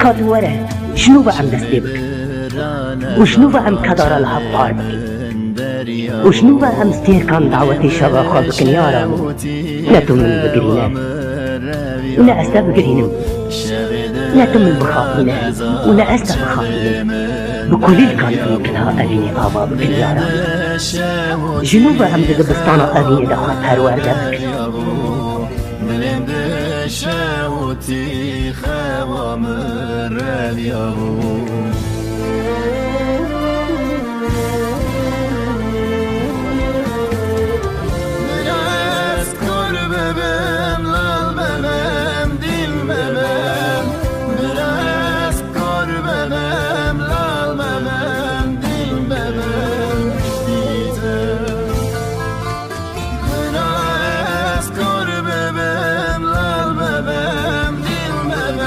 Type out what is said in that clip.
كاد ورا شنو بعم دستبك وشنو بعم كدار الهبار بك وشنو بعم ستيركان دعوتي شباخة بكن يا رامو لا تمن بقرينا ولا أستا بقرينم لا تمن بخافينا ولا أستا بخافينا بكل الكان بكلها أبيني آبا بكن يا رامو شنو بعم دقبستانا أبيني دخات هرور دبك شاوتي خوامر اليوم